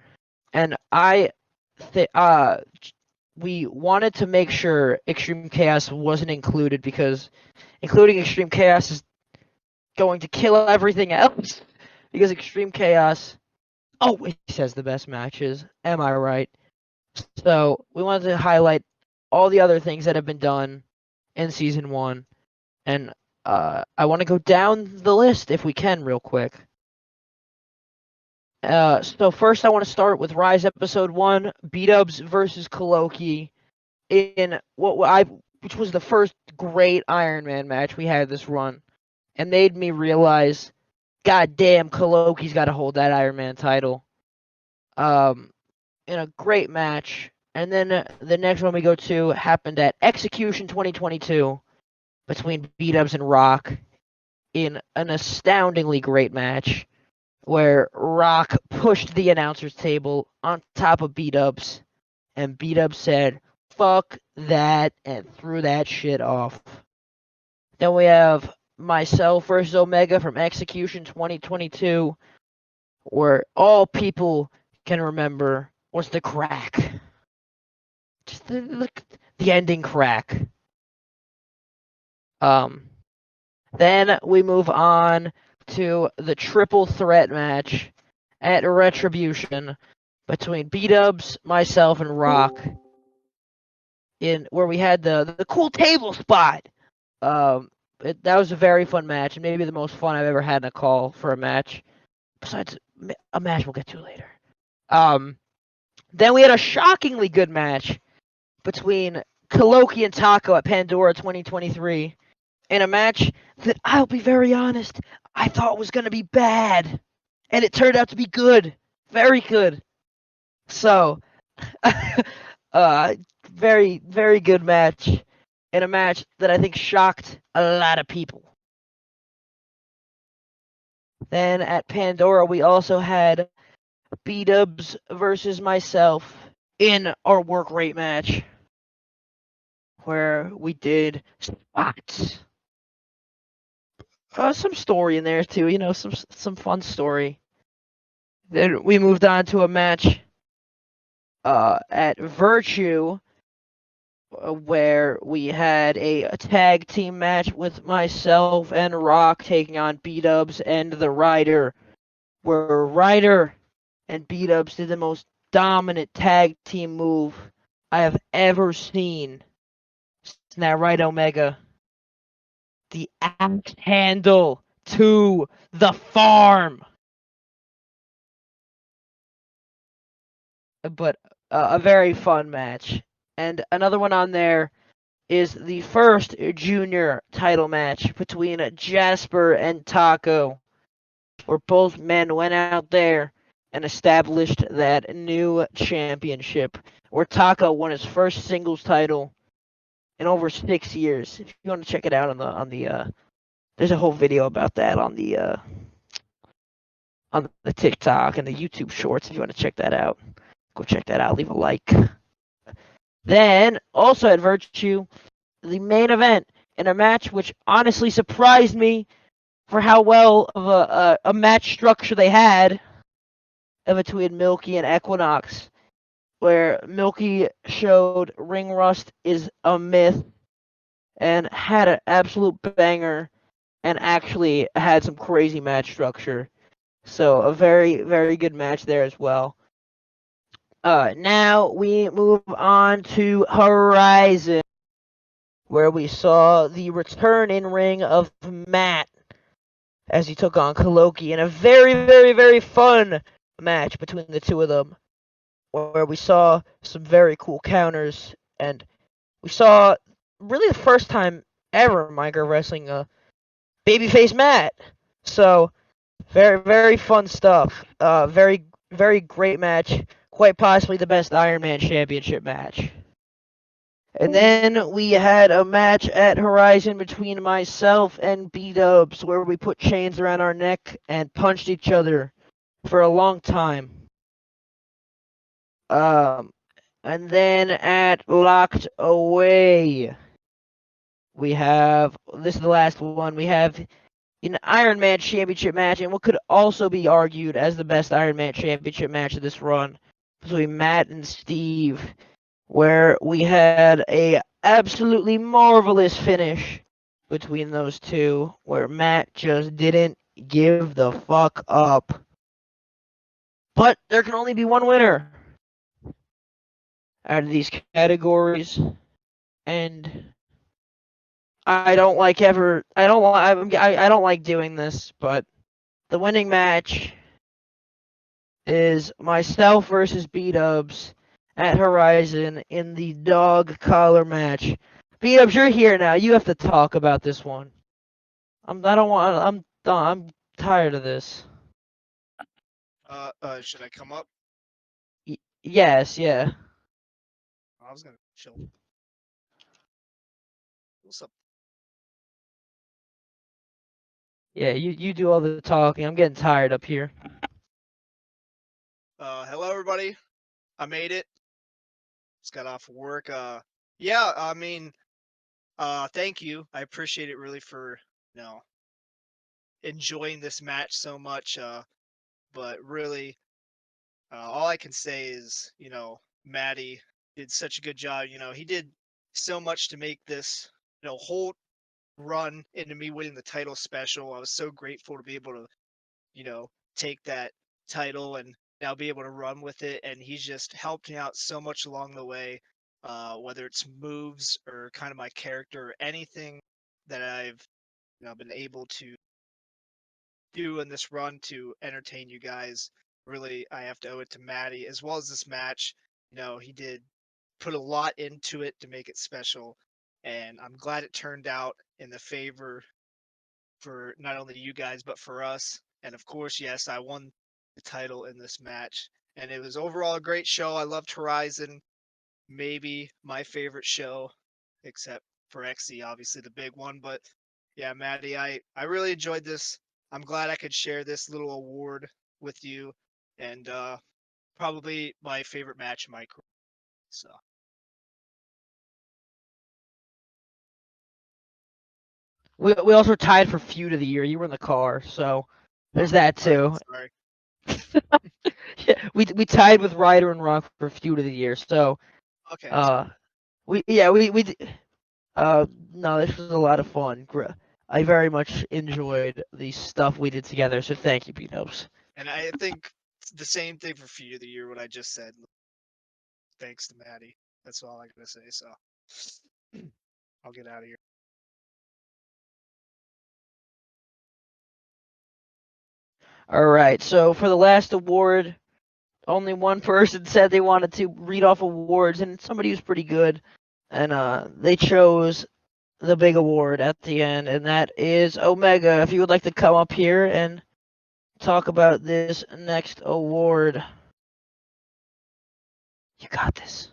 and we wanted to make sure Extreme Chaos wasn't included because including Extreme Chaos is going to kill everything else. Because Extreme Chaos always has the best matches. Am I right? So we wanted to highlight all the other things that have been done in Season 1. And I want to go down the list if we can real quick. So first I want to start with Rise Episode 1, B-Dubs versus Kholoki in which was the first great Iron Man match we had this run, and made me realize, god damn, Kholoki's got to hold that Iron Man title. In a great match. And then the next one we go to happened at Execution 2022 between B-Dubs and Rock in an astoundingly great match where Rock pushed the announcer's table on top of B-Dubs, and B-Dubs said, fuck that, and threw that shit off. Then we have myself versus Omega from Execution 2022, where all people can remember was the crack. Just the ending crack. Then we move on to the triple threat match at Retribution between B-Dubs, myself, and Rock, in where we had the cool table spot. That was a very fun match, and maybe the most fun I've ever had in a call for a match, besides a match we'll get to later. Then we had a shockingly good match between Kholoki and Taco at Pandora 2023, in a match that, I'll be very honest, I thought was going to be bad, and it turned out to be good. Very good. So, very, very good match, in a match that I think shocked a lot of people. Then at Pandora, we also had B-Dubs versus myself in our work rate match, where we did spots. Some story in there too, some fun story. Then we moved on to a match at Virtue, where we had a tag team match with myself and Rock taking on B-Dubs and the Ryder, where Ryder and B-Dubs did the most dominant tag team move I have ever seen. Isn't that right, Omega? The axe handle to the farm. But a very fun match. And another one on there is the first junior title match between Jasper and Taco, where both men went out there and established that new championship, where Taka won his first singles title in over 6 years. If you want to check it out on the there's a whole video about that on the TikTok and the YouTube Shorts. If you want to check that out, go check that out. Leave a like. Then also at Virtue, the main event in a match which honestly surprised me for how well of a match structure they had between Milky and Equinox, where Milky showed ring rust is a myth and had an absolute banger and actually had some crazy match structure. So a very, very good match there as well. Now we move on to Horizon, where we saw the return in ring of Matt as he took on Kholoki in a very, very, very fun match between the two of them, where we saw some very cool counters, and we saw really the first time ever Micro wrestling a babyface Matt. So very, very fun stuff. Very, very great match. Quite possibly the best Iron Man Championship match. And then we had a match at Horizon between myself and B-Dubs, where we put chains around our neck and punched each other for a long time. And then at Locked Away, we have, this is the last one, we have an Iron Man Championship match, and what could also be argued as the best Iron Man Championship match of this run, between Matt and Steve, where we had a absolutely marvelous finish between those two, where Matt just didn't give the fuck up. But there can only be one winner out of these categories, and I don't like doing this, but the winning match is myself versus B-Dubs at Horizon in the dog collar match. B-Dubs, you're here now. You have to talk about this one. I'm tired of this. Should I come up? Yes, yeah. I was gonna chill. What's up? Yeah, you do all the talking. I'm getting tired up here. Hello everybody. I made it. Just got off work. Yeah, I mean, thank you. I appreciate it really for, enjoying this match so much. But really, all I can say is, Matty did such a good job. He did so much to make this, whole run into me winning the title special. I was so grateful to be able to, take that title and now be able to run with it. And he's just helped me out so much along the way, whether it's moves or kind of my character or anything that I've, been able to do in this run to entertain you guys. Really, I have to owe it to Matty as well as this match. He did put a lot into it to make it special, and I'm glad it turned out in the favor for not only you guys but for us. And of course, yes, I won the title in this match, and it was overall a great show. I loved Horizon, maybe my favorite show, except for XC, obviously the big one. But yeah, Matty, I really enjoyed this. I'm glad I could share this little award with you, and probably my favorite match in my career. So. We also tied for Feud of the Year. You were in the car, so there's that too. Sorry. Yeah, we tied with Ryder and Rock for Feud of the Year. So Okay. no, this was a lot of fun. I very much enjoyed the stuff we did together. So thank you, B-Dubs. And I think the same thing for Feud of the Year, what I just said. Thanks to Matty. That's all I gotta say. So I'll get out of here. All right. So for the last award, only one person said they wanted to read off awards, and somebody who's pretty good, and they chose the big award at the end, and that is Omega. If you would like to come up here and talk about this next award. You got this.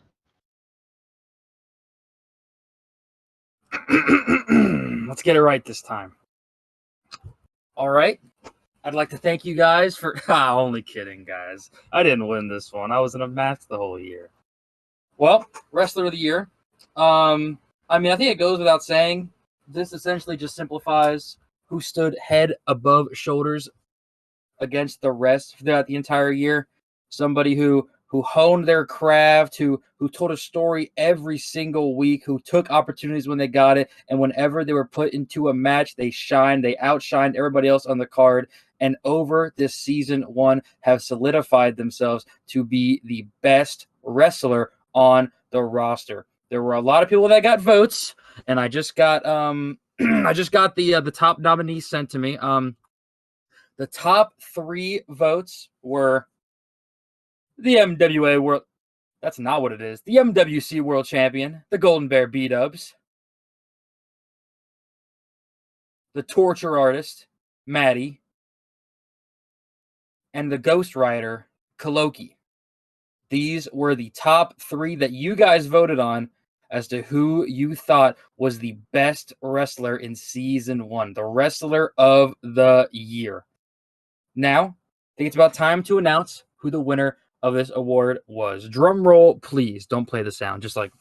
Let's get it right this time. All right. I'd like to thank you guys for. Only kidding, guys. I didn't win this one. I was in a match the whole year. Well, Wrestler of the Year. I mean, I think it goes without saying. This essentially just simplifies who stood head above shoulders against the rest throughout the entire year. Somebody who honed their craft, who told a story every single week, who took opportunities when they got it, and whenever they were put into a match, they shined, they outshined everybody else on the card, and over this season one have solidified themselves to be the best wrestler on the roster. There were a lot of people that got votes, and I just got I just got the top nominees sent to me. The top 3 votes were the MWA World. That's not what it is. The MWC World Champion, the Golden Bear B-Dubs, the Torture Artist, Matty, and the Ghost Rider, Kholoki. These were the top 3 that you guys voted on as to who you thought was the best wrestler in Season 1, the Wrestler of the Year. Now, I think it's about time to announce who the winner of this award was. Drum roll, please. Don't play the sound. Just like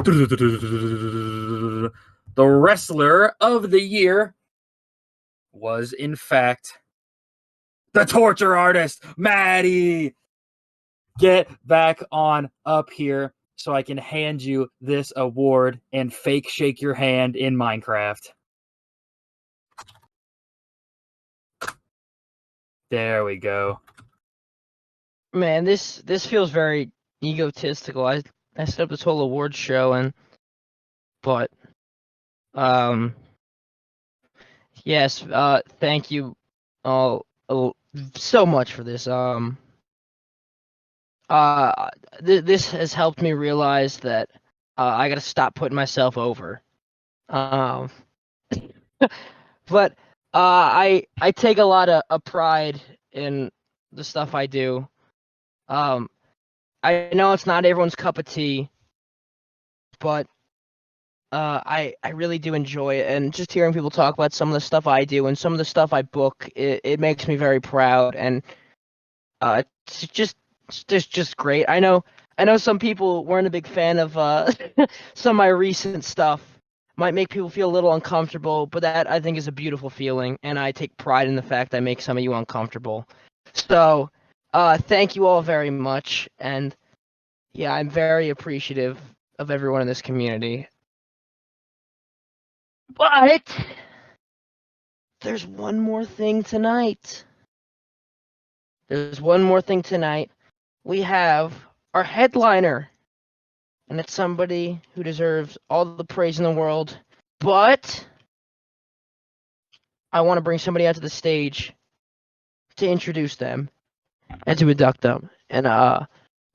the Wrestler of the Year was, in fact, the Torture Artist, Matty. Get back on up here so I can hand you this award and fake shake your hand in Minecraft. There we go. Man, this feels very egotistical. I set up this whole award show but yes, thank you all so much for this. This has helped me realize that I gotta stop putting myself over. But I take a lot of pride in the stuff I do. I know it's not everyone's cup of tea, but I really do enjoy it, and just hearing people talk about some of the stuff I do and some of the stuff I book, it makes me very proud, and it's just great. I know some people weren't a big fan of some of my recent stuff. Might make people feel a little uncomfortable, but that I think is a beautiful feeling, and I take pride in the fact I make some of you uncomfortable. So, thank you all very much, and yeah, I'm very appreciative of everyone in this community. But there's one more thing tonight. We have our headliner, and it's somebody who deserves all the praise in the world, but I want to bring somebody out to the stage to introduce them and to induct them. And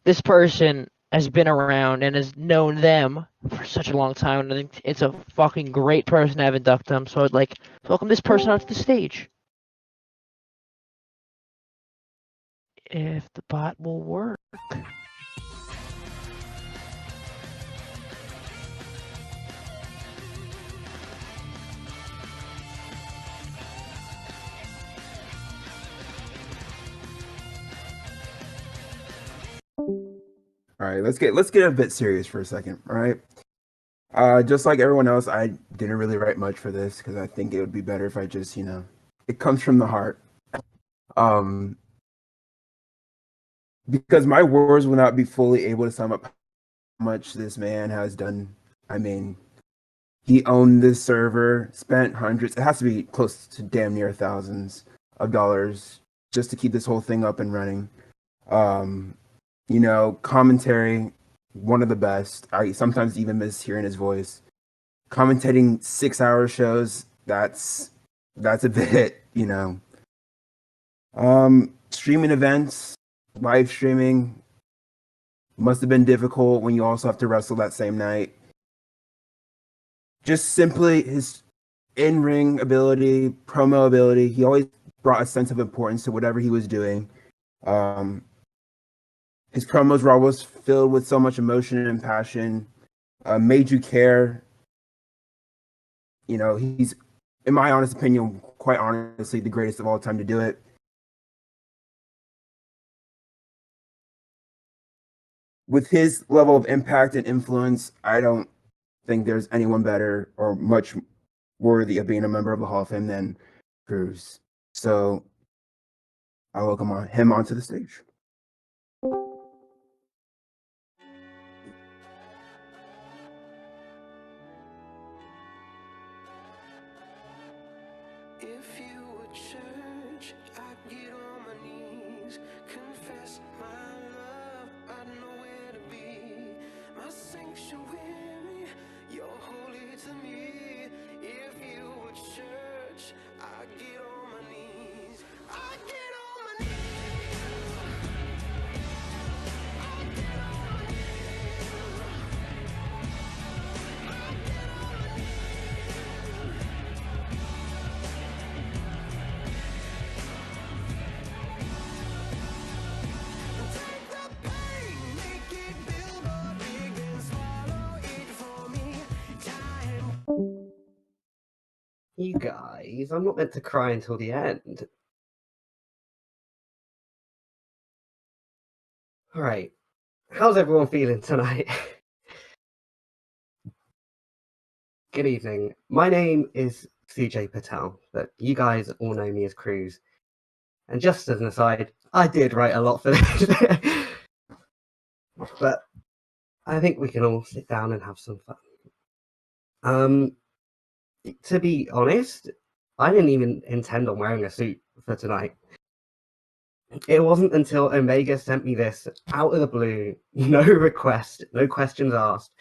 this person has been around and has known them for such a long time, and I think it's a fucking great person to have induct them. So I'd like to welcome this person onto the stage. If the bot will work. All right, let's get a bit serious for a second. All right. Just like everyone else, I didn't really write much for this because I think it would be better if I just, it comes from the heart. Because my words will not be fully able to sum up how much this man has done. I mean, he owned this server, spent hundreds, it has to be close to damn near thousands of dollars just to keep this whole thing up and running. Commentary, one of the best. I sometimes even miss hearing his voice. Commentating 6-hour shows, that's a bit, Streaming events, live streaming must have been difficult when you also have to wrestle that same night. Just simply his in-ring ability, promo ability. He always brought a sense of importance to whatever he was doing. His promos were always filled with so much emotion and passion, made you care. You know, he's, in my honest opinion, quite honestly, the greatest of all time to do it. With his level of impact and influence, I don't think there's anyone better or much worthy of being a member of the Hall of Fame than Cruz. So I welcome him onto the stage. If you were church, I'd get on my knees, confess my love, I'd know where to be. My sanctuary, you're holy to me. If you were church, I'd get on my knees. I'd get on my knees. I'd get on my knees. I'd get on my knees. Take the pain, make it billboard big and swallow it for me. Time. You guys, I'm not meant to cry until the end. Alright, how's everyone feeling tonight? Good evening. My name is CJ Patel, but you guys all know me as Cruz. And just as an aside, I did write a lot for this. But I think we can all sit down and have some fun. To be honest, I didn't even intend on wearing a suit for tonight. It wasn't until Omega sent me this out of the blue, no request, no questions asked.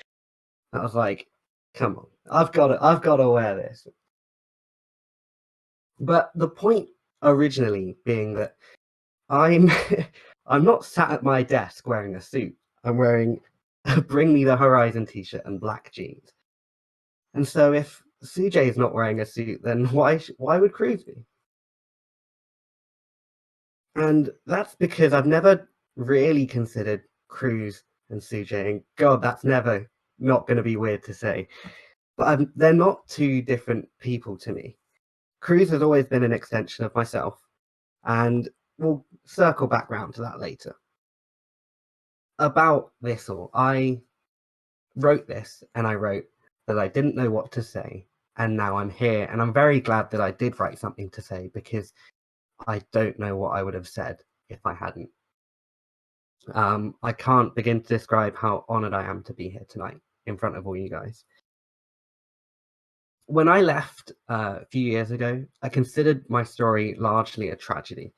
I was like, come on, I've got to wear this. But the point originally being that I'm I'm not sat at my desk wearing a suit. I'm wearing a Bring Me the Horizon t-shirt and black jeans. And so if CJ is not wearing a suit, then why would Cruz be? And that's because I've never really considered Cruz and CJ, and God, that's never not going to be weird to say. But they're not two different people to me. Cruz has always been an extension of myself, and we'll circle back round to that later. About this all, I wrote this, and I wrote that I didn't know what to say, and now I'm here, and I'm very glad that I did write something to say, because I don't know what I would have said if I hadn't. I can't begin to describe how honoured I am to be here tonight in front of all you guys. When I left a few years ago, I considered my story largely a tragedy.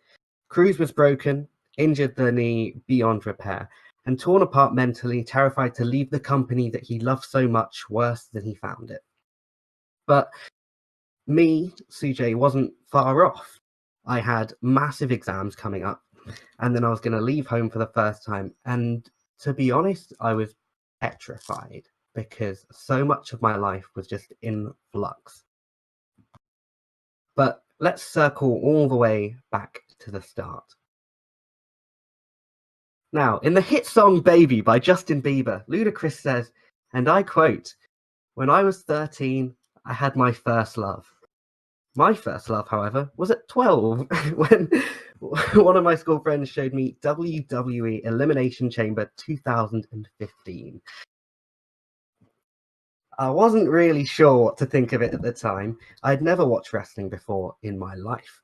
Cruz was broken, injured the knee beyond repair, and torn apart mentally, terrified to leave the company that he loved so much worse than he found it. But me, CJ, wasn't far off. I had massive exams coming up, and then I was going to leave home for the first time. And to be honest, I was petrified because so much of my life was just in flux. But let's circle all the way back to the start. Now, in the hit song Baby by Justin Bieber, Ludacris says, and I quote, "When I was 13, I had my first love." My first love, however, was at 12 when one of my school friends showed me WWE Elimination Chamber 2015. I wasn't really sure what to think of it at the time. I'd never watched wrestling before in my life.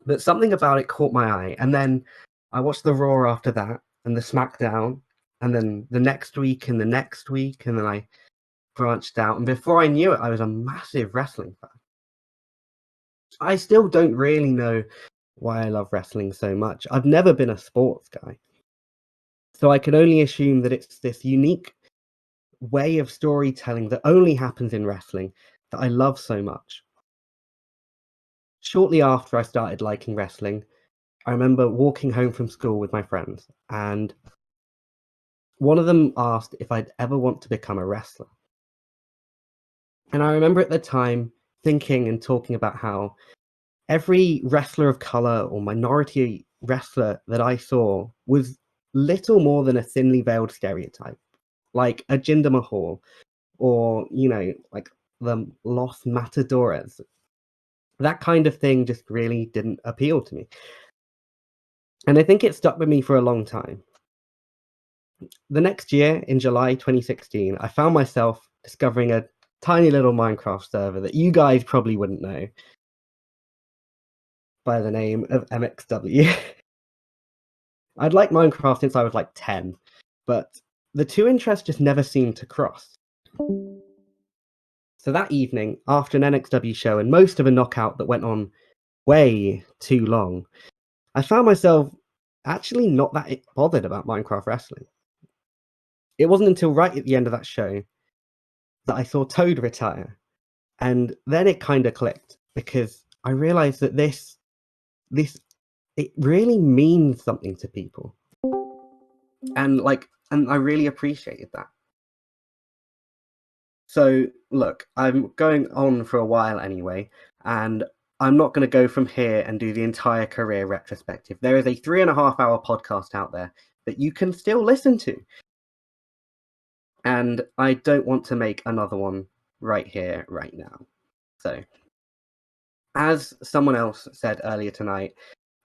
But something about it caught my eye, and then I watched the Raw after that, and the SmackDown, and then the next week, and the next week, and then I branched out, and before I knew it, I was a massive wrestling fan. I still don't really know why I love wrestling so much. I've never been a sports guy. So I can only assume that it's this unique way of storytelling that only happens in wrestling that I love so much. Shortly after I started liking wrestling, I remember walking home from school with my friends, and one of them asked if I'd ever want to become a wrestler. And I remember at the time thinking and talking about how every wrestler of color or minority wrestler that I saw was little more than a thinly veiled stereotype, like a Jinder Mahal or, like the Los Matadores. That kind of thing just really didn't appeal to me. And I think it stuck with me for a long time. The next year, in July 2016, I found myself discovering a tiny little Minecraft server that you guys probably wouldn't know, by the name of MXW. I'd liked Minecraft since I was like 10, but the two interests just never seemed to cross. So that evening, after an NXW show and most of a knockout that went on way too long, I found myself actually not that bothered about Minecraft wrestling. It wasn't until right at the end of that show that I saw Toad retire, and then it kind of clicked, because I realized that this it really means something to people, and I really appreciated that. So look, I'm going on for a while anyway, and I'm not going to go from here and do the entire career retrospective. There is a 3.5-hour podcast out there that you can still listen to, and I don't want to make another one right here, right now. So, as someone else said earlier tonight,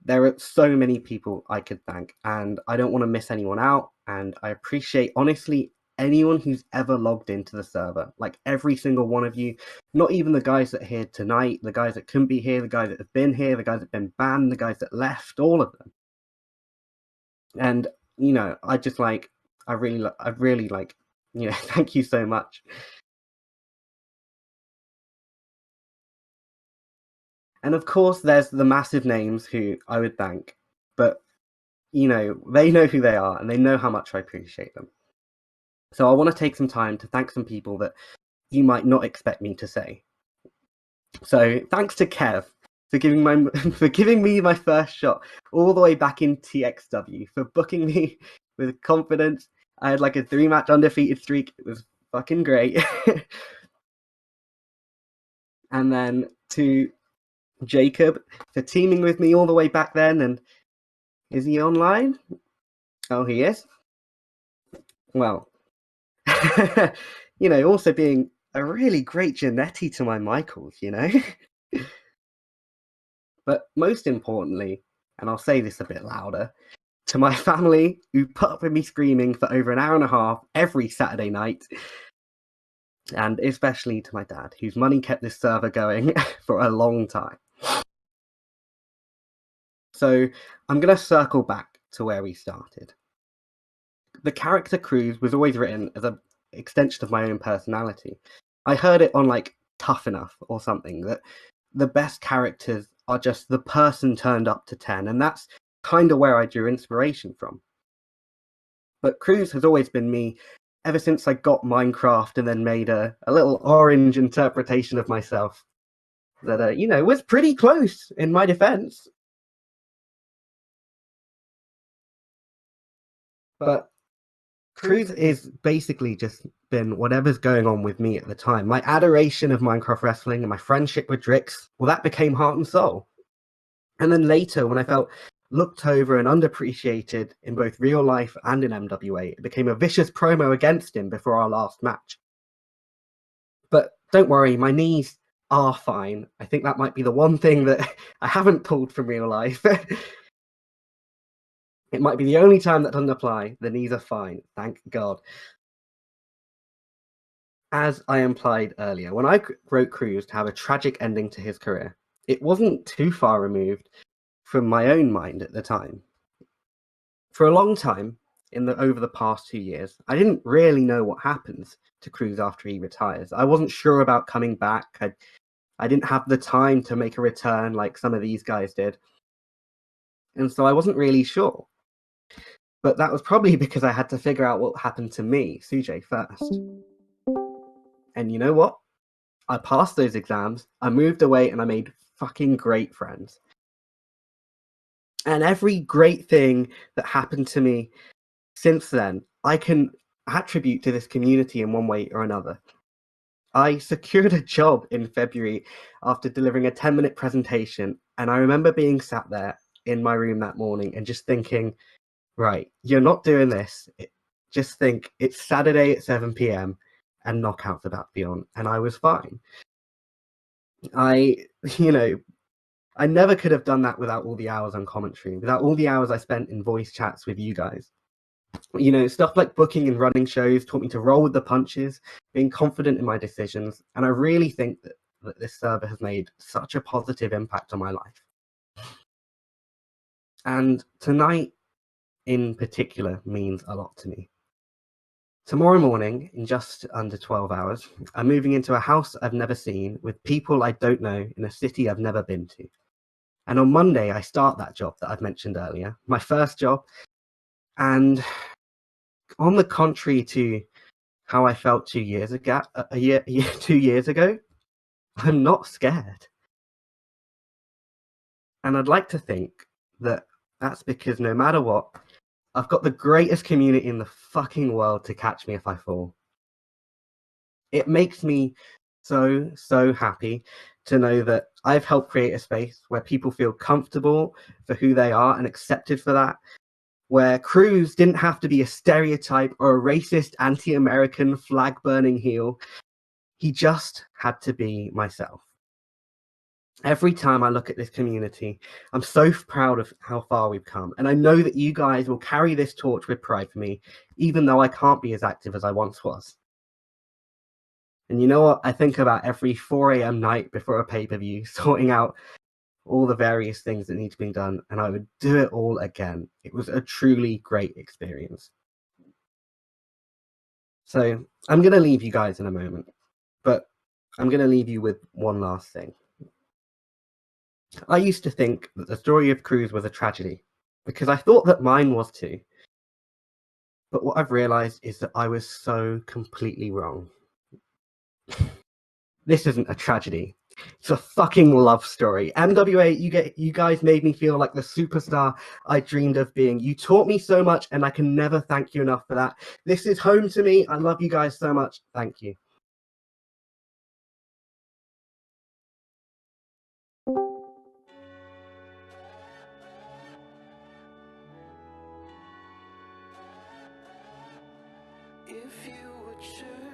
there are so many people I could thank, and I don't want to miss anyone out, and I appreciate, honestly, anyone who's ever logged into the server. Like, every single one of you, not even the guys that are here tonight, the guys that couldn't be here, the guys that have been here, the guys that have been banned, the guys that left, all of them. And, I really like, thank you so much. And of course, there's the massive names who I would thank, but, they know who they are and they know how much I appreciate them. So I want to take some time to thank some people that you might not expect me to say. So thanks to Kev for giving me my first shot all the way back in TXW, for booking me with confidence. I had like a 3-match undefeated streak. It was fucking great. And then to Jacob for teaming with me all the way back then. And is he online? Oh, he is. Well, also being a really great Janetti to my Michaels, But most importantly, and I'll say this a bit louder, to my family who put up with me screaming for over an hour and a half every Saturday night, and especially to my dad, whose money kept this server going for a long time. So I'm going to circle back to where we started. The character Cruz was always written as an extension of my own personality. I heard it on Tough Enough or something, that the best characters are just the person turned up to 10, and that's kind of where I drew inspiration from. But Cruz has always been me ever since I got Minecraft and then made a little orange interpretation of myself that, was pretty close in my defense. But Cruz is basically just been whatever's going on with me at the time. My adoration of Minecraft wrestling and my friendship with Drix, well, that became heart and soul. And then later, when I felt looked over and underappreciated in both real life and in MWA, it became a vicious promo against him before our last match. But don't worry, my knees are fine. I think that might be the one thing that I haven't pulled from real life. It might be the only time that doesn't apply. The knees are fine, thank God. As I implied earlier, when I wrote Cruz to have a tragic ending to his career, it wasn't too far removed from my own mind at the time. For a long time, over the past 2 years, I didn't really know what happens to Cruz after he retires. I wasn't sure about coming back. I didn't have the time to make a return like some of these guys did. And so I wasn't really sure. But that was probably because I had to figure out what happened to me, Sujay, first. And you know what? I passed those exams, I moved away, and I made fucking great friends. And every great thing that happened to me since then, I can attribute to this community in one way or another. I secured a job in February after delivering a 10-minute presentation And I remember being sat there in my room that morning and just thinking, right, you're not doing this. Just think it's Saturday at 7 p.m. and Knockout's about to be on. And I was fine. I never could have done that without all the hours on commentary, without all the hours I spent in voice chats with you guys. Stuff like booking and running shows taught me to roll with the punches, being confident in my decisions. And I really think that this server has made such a positive impact on my life. And tonight in particular means a lot to me. Tomorrow morning, in just under 12 hours, I'm moving into a house I've never seen with people I don't know in a city I've never been to. And on Monday, I start that job that I've mentioned earlier, my first job. And on the contrary to how I felt 2 years ago, 2 years ago, I'm not scared. And I'd like to think that that's because no matter what, I've got the greatest community in the fucking world to catch me if I fall. It makes me so, so happy to know that I've helped create a space where people feel comfortable for who they are and accepted for that, where Cruz didn't have to be a stereotype or a racist, anti-American, flag-burning heel. He just had to be myself. Every time I look at this community, I'm so proud of how far we've come. And I know that you guys will carry this torch with pride for me, even though I can't be as active as I once was. And you know what? I think about every 4 a.m. night before a pay-per-view, sorting out all the various things that need to be done, and I would do it all again. It was a truly great experience. So I'm going to leave you guys in a moment, but I'm going to leave you with one last thing. I used to think that the story of Cruz was a tragedy, because I thought that mine was too. But what I've realized is that I was so completely wrong. This isn't a tragedy. It's a fucking love story. MWA, you guys made me feel like the superstar I dreamed of being. You taught me so much, and I can never thank you enough for that. This is home to me. I love you guys so much. Thank you. If you would choose